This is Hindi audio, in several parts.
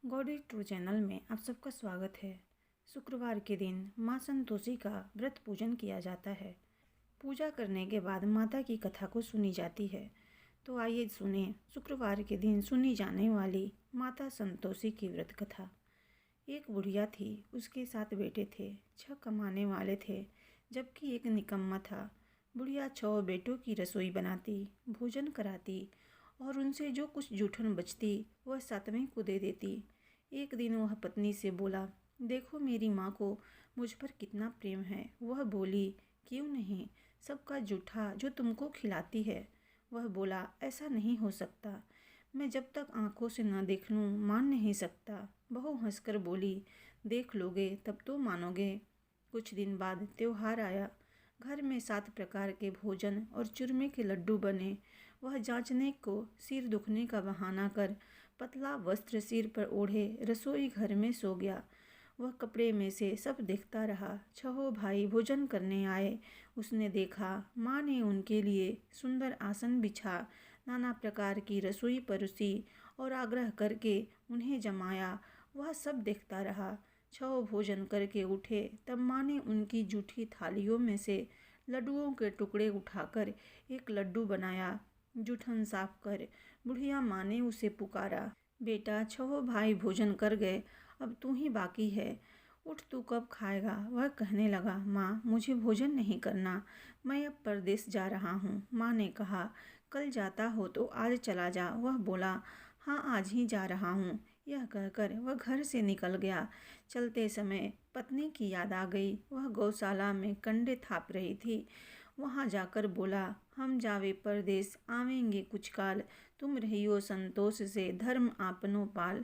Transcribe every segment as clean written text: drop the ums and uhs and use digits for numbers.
गॉडेड ट्रू चैनल में आप सबका स्वागत है। शुक्रवार के दिन माँ संतोषी का व्रत पूजन किया जाता है। पूजा करने के बाद माता की कथा को सुनी जाती है। तो आइए सुने शुक्रवार के दिन सुनी जाने वाली माता संतोषी की व्रत कथा। एक बुढ़िया थी, उसके 7 बेटे थे। 6 कमाने वाले थे जबकि एक निकम्मा था। बुढ़िया 6 बेटों की रसोई बनाती, भोजन कराती और उनसे जो कुछ जूठन बचती वह 7वें को दे देती। एक दिन वह पत्नी से बोला, देखो मेरी माँ को मुझ पर कितना प्रेम है। वह बोली, क्यों नहीं, सबका जूठा जो तुमको खिलाती है। वह बोला, ऐसा नहीं हो सकता, मैं जब तक आंखों से न देख लूँ मान नहीं सकता। बहू हंसकर बोली, देख लोगे तब तो मानोगे। कुछ दिन बाद त्योहार आया। घर में 7 प्रकार के भोजन और चूरमे के लड्डू बने। वह जांचने को सिर दुखने का बहाना कर पतला वस्त्र सिर पर ओढ़े रसोई घर में सो गया। वह कपड़े में से सब देखता रहा। 6 भाई भोजन करने आए। उसने देखा माँ ने उनके लिए सुंदर आसन बिछा, नाना प्रकार की रसोई परोसी और आग्रह करके उन्हें जमाया। वह सब देखता रहा। 6 भोजन करके उठे तब माँ ने उनकी जूठी थालियों में से लड्डुओं के टुकड़े उठाकर एक लड्डू बनाया। जूठन साफ कर बुढ़िया माँ ने उसे पुकारा, बेटा 6 भाई भोजन कर गए, अब तू ही बाकी है, उठ तू कब खाएगा। वह कहने लगा, माँ मुझे भोजन नहीं करना, मैं अब परदेश जा रहा हूँ। माँ ने कहा, कल जाता हो तो आज चला जा। वह बोला, हाँ आज ही जा रहा हूँ। यह कहकर वह घर से निकल गया। चलते समय पत्नी की याद आ गई। वह गौशाला में कंडे थाप रही थी। वहाँ जाकर बोला, हम जावे परदेश आवेंगे कुछ काल, तुम रहियो संतोष से धर्म आपनो पाल।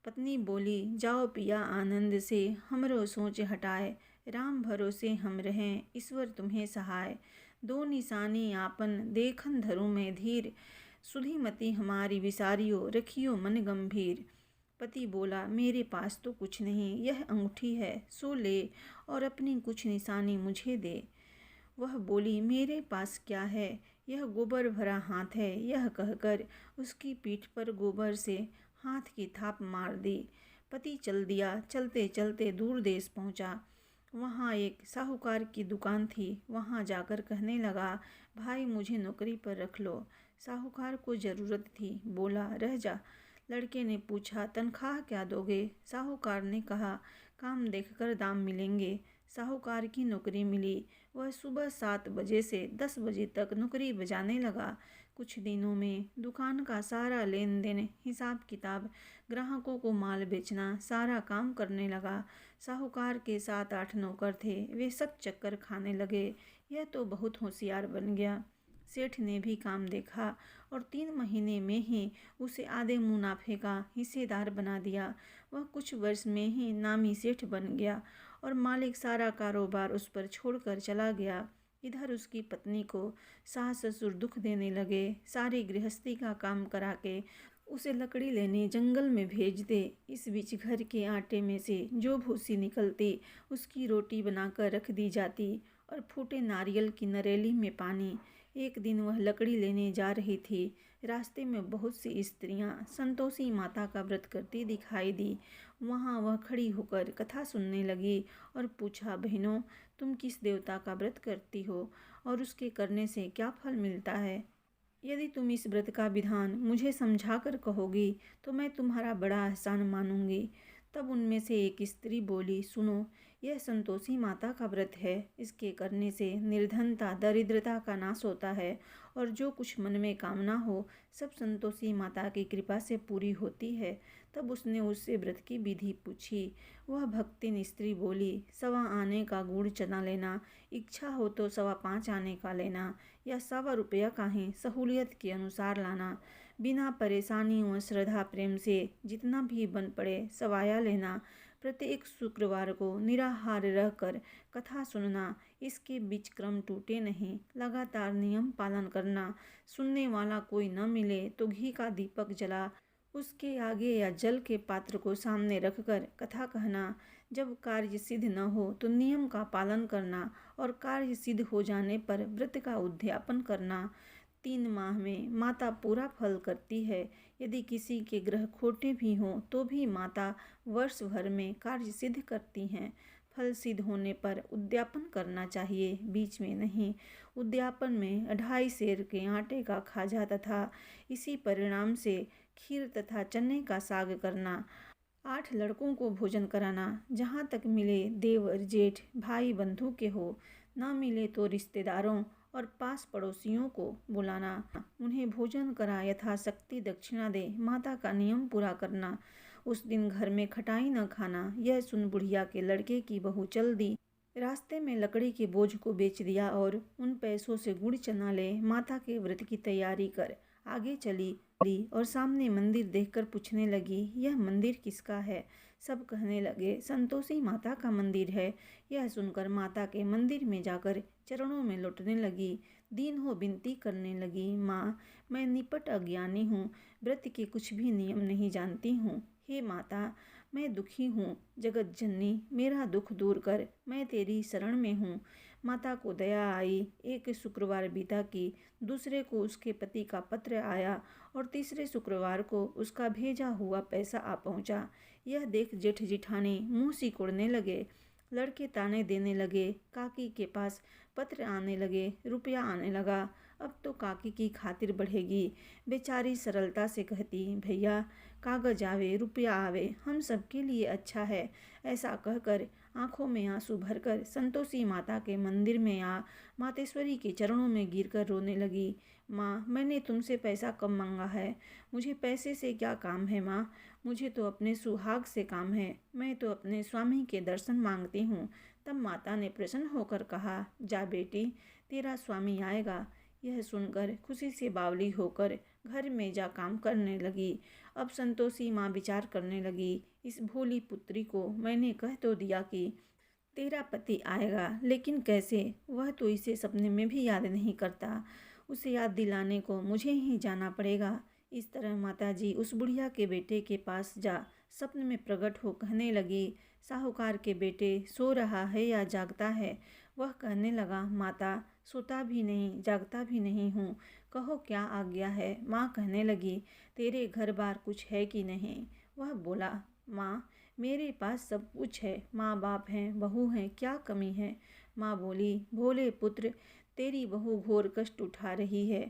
पत्नी बोली, जाओ पिया आनंद से, हमरो सोच हटाए, राम भरोसे हम रहें, ईश्वर तुम्हें सहाय। 2 निशानी आपन देखन धरु में धीर, सुधीमती हमारी विसारियो, रखियो मन गंभीर। पति बोला, मेरे पास तो कुछ नहीं, यह अंगूठी है, सो ले और अपनी कुछ निशानी मुझे दे। वह बोली, मेरे पास क्या है, यह गोबर भरा हाथ है। यह कहकर उसकी पीठ पर गोबर से हाथ की थाप मार दी। पति चल दिया। चलते चलते दूर देश पहुंचा। वहाँ एक साहूकार की दुकान थी। वहाँ जाकर कहने लगा, भाई मुझे नौकरी पर रख लो। साहूकार को ज़रूरत थी, बोला, रह जा। लड़के ने पूछा, तनख्वाह क्या दोगे। साहूकार ने कहा, काम देखकर दाम मिलेंगे। साहूकार की नौकरी मिली। वह सुबह 7 बजे से 10 बजे तक नौकरी बजाने लगा। कुछ दिनों में दुकान का सारा लेन देन, हिसाब किताब, ग्राहकों को माल बेचना, सारा काम करने लगा। साहूकार के 7-8 नौकर थे, वे सब चक्कर खाने लगे। यह तो बहुत होशियार बन गया। सेठ ने भी काम देखा और 3 महीने में ही उसे आधे मुनाफे का हिस्सेदार बना दिया। वह कुछ वर्ष में ही नामी सेठ बन गया और मालिक सारा कारोबार उस पर छोड़कर चला गया। इधर उसकी पत्नी को सास ससुर दुख देने लगे। सारी गृहस्थी का काम करा के उसे लकड़ी लेने जंगल में भेज दे। इस बीच घर के आटे में से जो भूसी निकलती उसकी रोटी बनाकर रख दी जाती और फूटे नारियल की नरेली में पानी। एक दिन वह लकड़ी लेने जा रही थी। रास्ते में बहुत सी स्त्रियां संतोषी माता का व्रत करती दिखाई दी। वहाँ वह खड़ी होकर कथा सुनने लगी और पूछा, बहनों तुम किस देवता का व्रत करती हो और उसके करने से क्या फल मिलता है। यदि तुम इस व्रत का विधान मुझे समझा कर कहोगी तो मैं तुम्हारा बड़ा एहसान मानूंगी। तब उनमें से एक स्त्री बोली, सुनो, यह संतोषी माता का व्रत है। इसके करने से निर्धनता दरिद्रता का नाश होता है और जो कुछ मन में कामना हो सब संतोषी माता की कृपा से पूरी होती है। तब उसने उससे व्रत की विधि पूछी। वह भक्तिन स्त्री बोली, 1.25 आने का गुड़ चना लेना, इच्छा हो तो 5.25 आने का लेना या 1.25 रुपया का ही सहूलियत के अनुसार लाना। बिना परेशानी व श्रद्धा प्रेम से जितना भी बन पड़े सवाया लेना। प्रत्येक शुक्रवार को निराहार रहकर कथा सुनना। इसके बीच क्रम टूटे नहीं। लगातार नियम पालन करना। सुनने वाला कोई न मिले तो घी का दीपक जला उसके आगे या जल के पात्र को सामने रखकर कथा कहना। जब कार्य सिद्ध न हो तो नियम का पालन करना और कार्य सिद्ध हो जाने पर व्रत का उद्यापन करना। 3 माह में माता पूरा फल करती है। यदि किसी के ग्रह खोटे भी हों तो भी माता वर्ष भर में कार्य सिद्ध करती हैं। फल सिद्ध होने पर उद्यापन करना चाहिए, बीच में नहीं। उद्यापन में 2.5 सेर के आटे का खाजा तथा इसी परिणाम से खीर तथा चने का साग करना। 8 लड़कों को भोजन कराना। जहाँ तक मिले देवर जेठ भाई बंधु के हो, ना मिले तो रिश्तेदारों और पास पड़ोसियों को बुलाना। उन्हें भोजन करा यथाशक्ति दक्षिणा दे। माता का नियम पूरा करना। उस दिन घर में खटाई न खाना। यह सुन बुढ़िया के लड़के की बहू चल दी। रास्ते में लकड़ी के बोझ को बेच दिया और उन पैसों से गुड़ चना ले माता के व्रत की तैयारी कर आगे चली और सामने मंदिर देखकर पूछने लगी, यह मंदिर किसका है? सब कहने लगे, संतोषी माता का मंदिर है। यह सुनकर माता के मंदिर में जाकर चरणों में लौटने लगी। दीन हो विनती करने लगी, माँ, मैं निपट अज्ञानी हूँ, व्रत के कुछ भी नियम नहीं जानती हूँ। हे माता, मैं दुखी हूँ, जगत जननी मेरा दुख दूर कर, मैं तेरी शरण में हूँ। माता को दया आई। एक शुक्रवार बीता कि दूसरे को उसके पति का पत्र आया और तीसरे शुक्रवार को उसका भेजा हुआ पैसा आ पहुँचा। यह देख जेठ जिठानी मुँह सिकोड़ने लगे। लड़के ताने देने लगे। काकी के पास पत्र आने लगे, रुपया आने लगा। अब तो काकी की खातिर बढ़ेगी। बेचारी सरलता से कहती, भैया कागज आवे रुपया आवे, हम सबके लिए अच्छा है। ऐसा कहकर आंखों में आंसू भरकर संतोषी माता के मंदिर में आ मातेश्वरी के चरणों में गिरकर रोने लगी। माँ, मैंने तुमसे पैसा कम मांगा है, मुझे पैसे से क्या काम है माँ, मुझे तो अपने सुहाग से काम है, मैं तो अपने स्वामी के दर्शन मांगती हूँ। तब माता ने प्रसन्न होकर कहा, जा बेटी, तेरा स्वामी आएगा। यह सुनकर खुशी से बावली होकर घर में जा काम करने लगी। अब संतोषी माँ विचार करने लगी, इस भोली पुत्री को मैंने कह तो दिया कि तेरा पति आएगा, लेकिन कैसे? वह तो इसे सपने में भी याद नहीं करता। उसे याद दिलाने को मुझे ही जाना पड़ेगा। इस तरह माताजी उस बुढ़िया के बेटे के पास जा स्वप्न में प्रकट हो कहने लगी, साहूकार के बेटे सो रहा है या जागता है? वह कहने लगा, माता, सोता भी नहीं जागता भी नहीं हूँ, कहो क्या आज्ञा है? माँ कहने लगी, तेरे घर बार कुछ है कि नहीं? वह बोला, माँ, मेरे पास सब कुछ है, माँ बाप हैं, बहू हैं, क्या कमी है? माँ बोली, भोले पुत्र, तेरी बहू घोर कष्ट उठा रही है,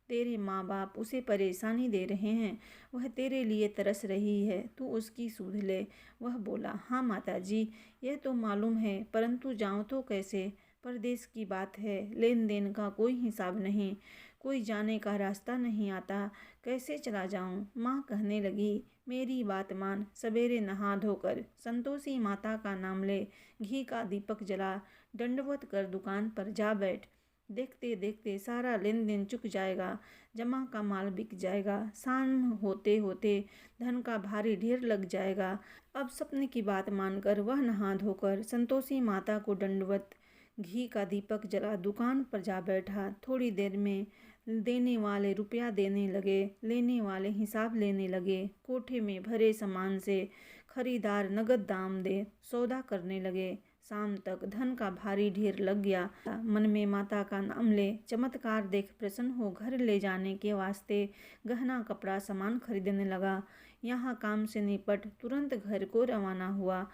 तेरे माँ बाप उसे परेशानी दे रहे हैं, वह तेरे लिए तरस रही है, तू उसकी सुध ले। वह बोला, हाँ माताजी, यह तो मालूम है, परंतु जाऊँ तो कैसे? परदेश की बात है, लेन देन का कोई हिसाब नहीं, कोई जाने का रास्ता नहीं आता, कैसे चला जाऊँ? माँ कहने लगी, मेरी बात मान, सवेरे नहा धोकर संतोषी माता का नाम ले, घी का दीपक जला, दंडवत कर दुकान पर जा बैठ। देखते देखते सारा लेन देन चुक जाएगा, जमा का माल बिक जाएगा, शाम होते होते धन का भारी ढेर लग जाएगा। अब सपने की बात मानकर वह नहा धोकर संतोषी माता को दंडवत, घी का दीपक जला दुकान पर जा बैठा। थोड़ी देर में देने वाले रुपया देने लगे, लेने वाले हिसाब लेने लगे। कोठे में भरे सामान से खरीदार नगद दाम दे सौदा करने लगे। शाम तक धन का भारी ढेर लग गया। मन में माता का नाम ले चमत्कार देख प्रसन्न हो घर ले जाने के वास्ते गहना कपड़ा सामान खरीदने लगा। यहाँ काम से निपट तुरंत घर को रवाना हुआ।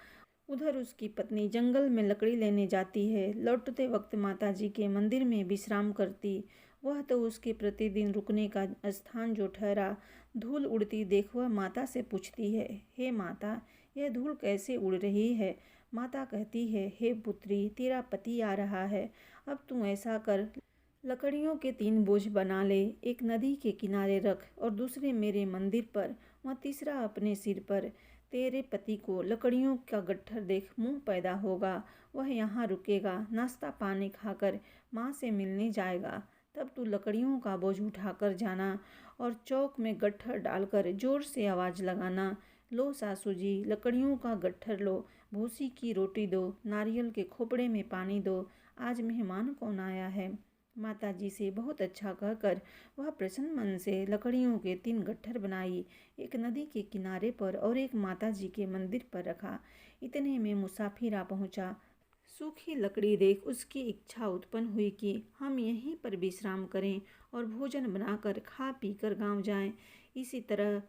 उधर उसकी पत्नी जंगल में लकड़ी लेने जाती है। लौटते वक्त माताजी के मंदिर में विश्राम करती। वह तो उसके प्रतिदिन रुकने का स्थान जो ठहरा। धूल उड़ती देख वह माता से पूछती है, हे माता, यह धूल कैसे उड़ रही है? माता कहती है, हे पुत्री, तेरा पति आ रहा है, अब तू ऐसा कर, लकड़ियों के 3 बोझ बना ले, एक नदी के किनारे रख और दूसरे मेरे मंदिर पर व तीसरा अपने सिर पर। तेरे पति को लकड़ियों का गट्ठर देख मुंह पैदा होगा, वह यहाँ रुकेगा, नाश्ता पानी खाकर माँ से मिलने जाएगा। तब तू लकड़ियों का बोझ उठाकर जाना और चौक में गट्ठर डालकर जोर से आवाज़ लगाना, लो सासू जी, लकड़ियों का गट्ठर लो, भूसी की रोटी दो, नारियल के खोपड़े में पानी दो, आज मेहमान कौन आया है? माताजी से बहुत अच्छा कहकर वह प्रसन्न मन से लकड़ियों के 3 गट्ठर बनाई, एक नदी के किनारे पर और एक माताजी के मंदिर पर रखा। इतने में मुसाफिर आ पहुँचा। सूखी लकड़ी देख उसकी इच्छा उत्पन्न हुई कि हम यहीं पर विश्राम करें और भोजन बनाकर खा पी कर गाँव जाएं। इसी तरह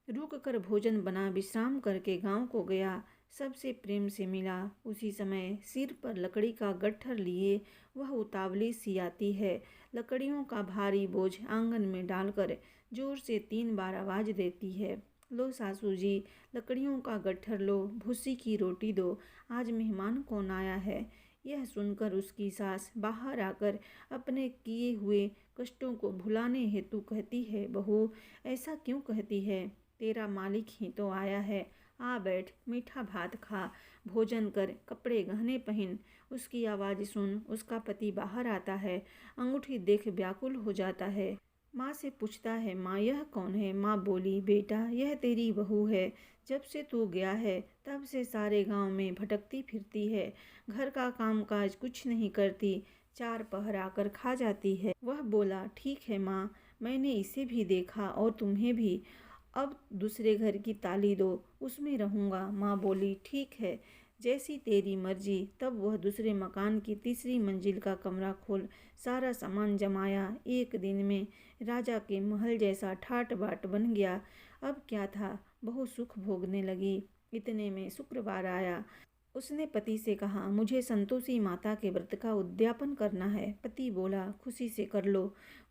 रुक कर भोजन बना विश्राम करके गांव को गया। सबसे प्रेम से मिला। उसी समय सिर पर लकड़ी का गट्ठर लिए वह उतावली सी आती है। लकड़ियों का भारी बोझ आंगन में डालकर जोर से 3 बार आवाज देती है, लो सासू जी, लकड़ियों का गट्ठर लो, भूसी की रोटी दो, आज मेहमान कौन आया है। यह सुनकर उसकी सास बाहर आकर अपने किए हुए कष्टों को भुलाने हेतु कहती है, बहू ऐसा क्यों कहती है, तेरा मालिक ही तो आया है, आ बैठ, मीठा भात खा, भोजन कर, कपड़े गहने पहन। उसकी आवाज़ सुन उसका पति बाहर आता है। अंगूठी देख व्याकुल हो जाता है। माँ से पूछता है, माँ यह कौन है। माँ बोली, बेटा यह तेरी बहू है। जब से तू गया है तब से सारे गांव में भटकती फिरती है, घर का काम काज कुछ नहीं करती, 4 पहर आकर खा जाती है। वह बोला, ठीक है माँ, मैंने इसे भी देखा और तुम्हें भी। अब दूसरे घर की ताली दो, उसमें रहूँगा। माँ बोली, ठीक है, जैसी तेरी मर्जी। तब वह दूसरे मकान की तीसरी मंजिल का कमरा खोल सारा सामान जमाया। एक दिन में राजा के महल जैसा ठाट बाट बन गया। अब क्या था, बहू सुख भोगने लगी। इतने में शुक्रवार आया। उसने पति से कहा, मुझे संतोषी माता के व्रत का उद्यापन करना है। पति बोला, खुशी से कर लो।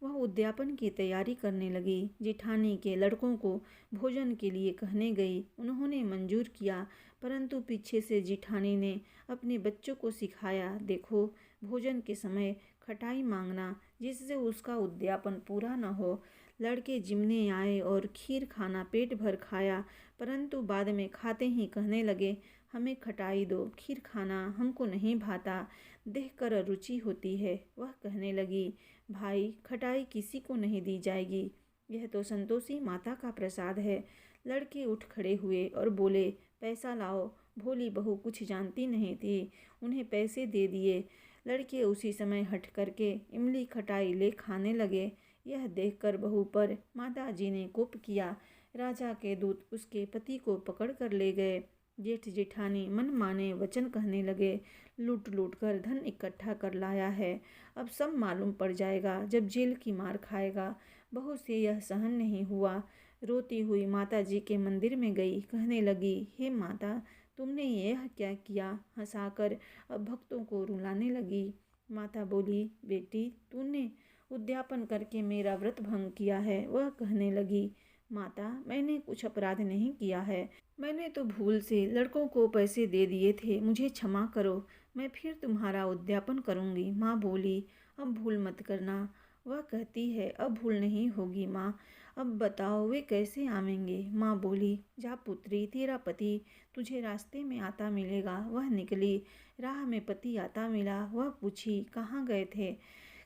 वह उद्यापन की तैयारी करने लगी। जिठानी के लड़कों को भोजन के लिए कहने गई। उन्होंने मंजूर किया, परंतु पीछे से जिठानी ने अपने बच्चों को सिखाया, देखो भोजन के समय खटाई मांगना, जिससे उसका उद्यापन पूरा न हो। लड़के जिमने आए और खीर खाना पेट भर खाया, परंतु बाद में खाते ही कहने लगे, हमें खटाई दो, खीर खाना हमको नहीं भाता, देखकर रुचि होती है। वह कहने लगी, भाई खटाई किसी को नहीं दी जाएगी, यह तो संतोषी माता का प्रसाद है। लड़के उठ खड़े हुए और बोले, पैसा लाओ। भोली बहू कुछ जानती नहीं थी, उन्हें पैसे दे दिए। लड़के उसी समय हट करके इमली खटाई ले खाने लगे। यह देखकर बहू पर माता जी ने कोप किया। राजा के दूत उसके पति को पकड़ कर ले गए। जेठ जेठानी मन माने वचन कहने लगे, लूट लूट कर धन इकट्ठा कर लाया है, अब सब मालूम पड़ जाएगा जब जेल की मार खाएगा। बहू से यह सहन नहीं हुआ। रोती हुई माता जी के मंदिर में गई। कहने लगी, हे माता, तुमने यह क्या किया। हंसाकर अब भक्तों को रुलाने लगी। माता बोली, बेटी तूने उद्यापन करके मेरा व्रत भंग किया है। वह कहने लगी, माता मैंने कुछ अपराध नहीं किया है, मैंने तो भूल से लड़कों को पैसे दे दिए थे, मुझे क्षमा करो, मैं फिर तुम्हारा उद्यापन करूंगी। माँ बोली, अब भूल मत करना। वह कहती है, अब भूल नहीं होगी माँ, अब बताओ वे कैसे आवेंगे। माँ बोली, जा पुत्री, तेरा पति तुझे रास्ते में आता मिलेगा। वह निकली। राह में पति आता मिला। वह पूछी, कहाँ गए थे।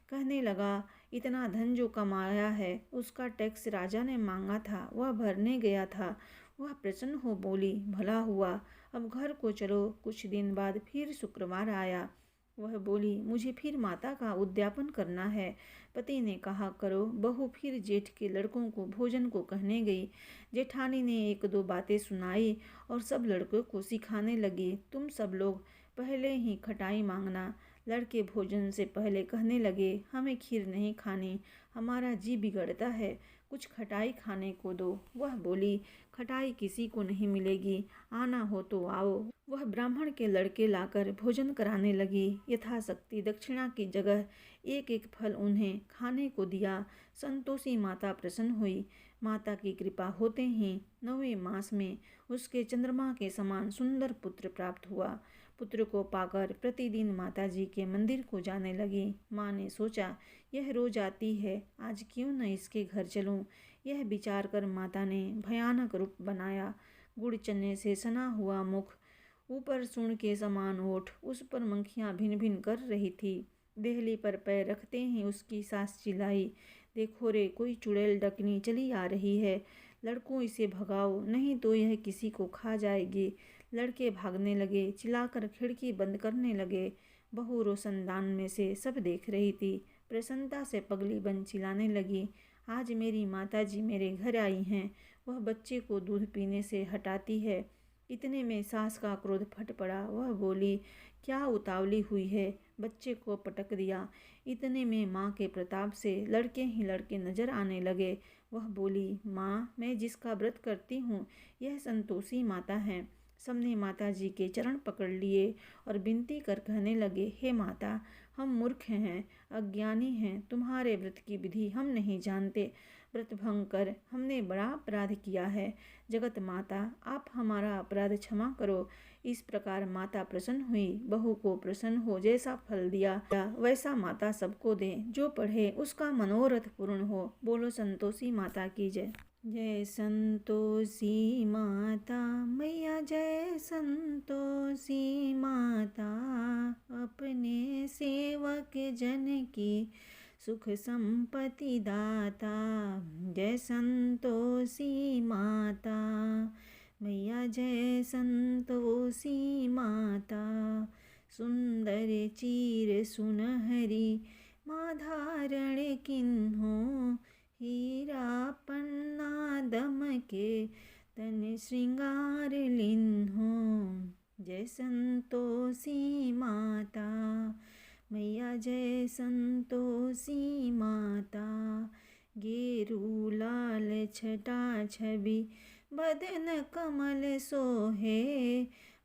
कहने लगा, इतना धन जो कमाया है उसका टैक्स राजा ने मांगा था, वह भरने गया था। वह प्रसन्न हो बोली, भला हुआ, अब घर को चलो। कुछ दिन बाद फिर शुक्रवार आया। वह बोली, मुझे फिर माता का उद्यापन करना है। पति ने कहा, करो। बहू फिर जेठ के लड़कों को भोजन को कहने गई। जेठानी ने 1-2 बातें सुनाई और सब लड़कों को सिखाने लगी, तुम सब लोग पहले ही खटाई मांगना। लड़के भोजन से पहले कहने लगे, हमें खीर नहीं खानी, हमारा जी बिगड़ता है, कुछ खटाई खाने को दो। वह बोली, खटाई किसी को नहीं मिलेगी, आना हो तो आओ। वह ब्राह्मण के लड़के लाकर भोजन कराने लगी। यथाशक्ति दक्षिणा की जगह एक एक फल उन्हें खाने को दिया। संतोषी माता प्रसन्न हुई। माता की कृपा होते ही 9वें मास में उसके चंद्रमा के समान सुंदर पुत्र प्राप्त हुआ। पुत्र को पाकर प्रतिदिन माता जी के मंदिर को जाने लगी। माँ ने सोचा, यह रोज आती है, आज क्यों न इसके घर चलूं। यह विचार कर माता ने भयानक रूप बनाया। गुड़ चने से सना हुआ मुख, ऊपर सूंड के समान ओठ, उस पर मंखियाँ भिन भिन कर रही थी। देहली पर पैर रखते ही उसकी सास चिल्लाई, देखो रे, कोई चुड़ैल डकनी चली आ रही है, लड़कों इसे भगाओ, नहीं तो यह किसी को खा जाएगी। लड़के भागने लगे, चिल्लाकर खिड़की बंद करने लगे। बहू रोशनदान में से सब देख रही थी। प्रसन्नता से पगली बन चिल्लाने लगी, आज मेरी माता जी मेरे घर आई हैं। वह बच्चे को दूध पीने से हटाती है इतने में सास का क्रोध फट पड़ा। वह बोली, क्या उतावली हुई है, बच्चे को पटक दिया। इतने में माँ के प्रताप से लड़के ही लड़के नजर आने लगे। वह बोली, माँ, मैं जिसका व्रत करती हूँ यह संतोषी माता है। सबने माता जी के चरण पकड़ लिए और विनती कर कहने लगे, हे माता, हम मूर्ख हैं, अज्ञानी हैं, तुम्हारे व्रत की विधि हम नहीं जानते। व्रत भंग कर हमने बड़ा अपराध किया है। जगत माता, आप हमारा अपराध क्षमा करो। इस प्रकार माता प्रसन्न हुई। बहू को प्रसन्न हो जैसा फल दिया वैसा माता सबको दे। जो पढ़े उसका मनोरथ पूर्ण हो। बोलो संतोषी माता की जय। जय संतोषी माता मैया, जय संतोषी माता। अपने सेवक जन की सुख संपत्ति दाता। जय संतोषी माता मैया, जय संतोषी माता। सुंदर चीर सुनहरी माँ धारण किन्हो। हीरा पन्ना दमके तन श्रृंगार लिन्हो। जय संतोषी माता मैया, जय संतोषी माता। गेरू लाल छटा छवि बदन कमल सोहे।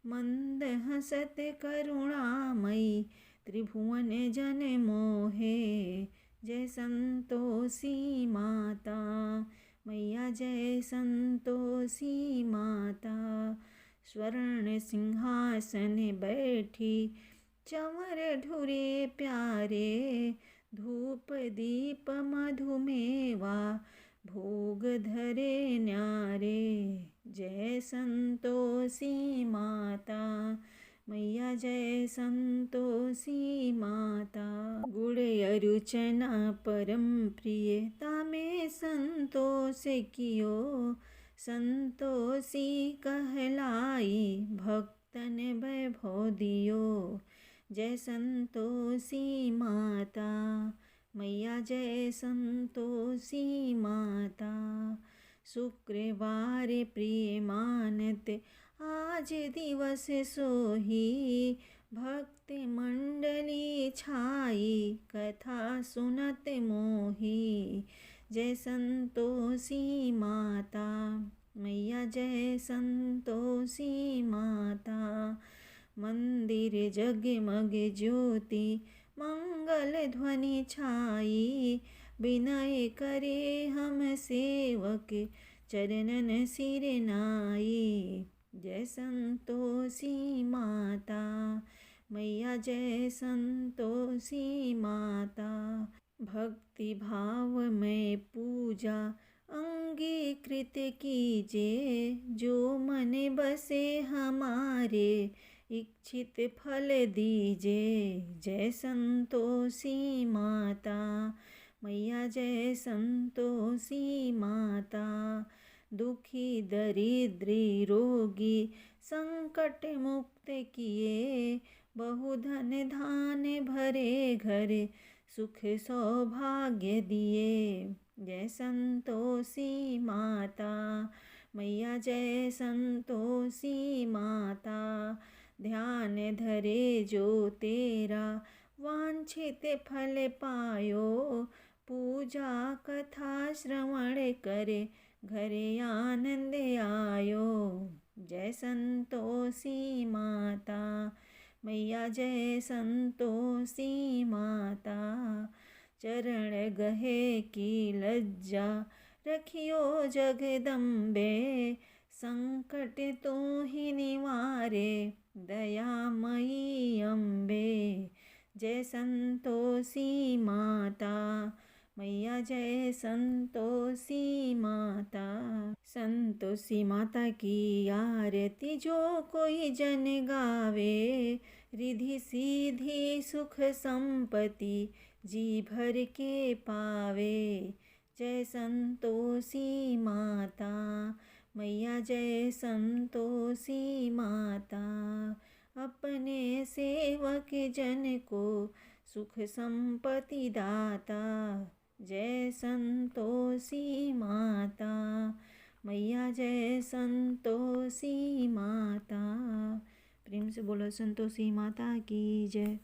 मंद हसत करुणामयी त्रिभुवन जन मोहे। जय संतोषी माता मैया, जय संतोषी माता। स्वर्ण सिंहासन बैठी चंवर ढुरे प्यारे। धूप दीप मधुमेवा भोग धरे न्यारे। जय संतोषी माता मैया, जय संतोषी माता। गुड़ अरुचना परम प्रिय तामे संतोष कियो। संतोषी कहलाई भक्तन वैभव दियो। जय संतोषी माता मैया, जय संतोषी माता। शुक्रवार प्रिय मानत आज दिवस सोही। भक्त मंडली छाई कथा सुनत मोही। जय संतोषी माता मैया, जय संतोषी माता। मंदिर जगमग ज्योति मंगल ध्वनि छाई। विनय करे हम सेवक चरणन सिर नाई। जय संतोषी माता मैया, जय संतोषी माता। भक्ति भाव में पूजा अंगीकृत कीजे। जो मन बसे हमारे इच्छित फल दीजे। जय संतोषी माता मैया, जय संतोषी माता। दुखी दरिद्री रोगी संकट मुक्त किए। बहुधन धान भरे घर सुख सौभाग्य दिए। जय संतोषी माता मैया, जय संतोषी माता। ध्यान धरे जो तेरा वांछित फल पायो। पूजा कथा श्रवण करे घरे आनंद आयो। जय संतोषी माता मैया, जय संतोषी माता। चरण गहे की लज्जा रखियो जगदम्बे। संकट तो ही निवारे दयामयी अम्बे। जय संतोषी माता मैया, जय संतोषी माता। संतोषी माता की आरती जो कोई जन गावे। रिधि सीधी सुख संपत्ति जी भर के पावे। जय संतोषी माता मैया, जय संतोषी माता। अपने सेवक जन को सुख संपत्ति दाता। जय संतोषी माता मैया जय संतोषी माता। प्रेम से बोलो संतोषी माता की जय।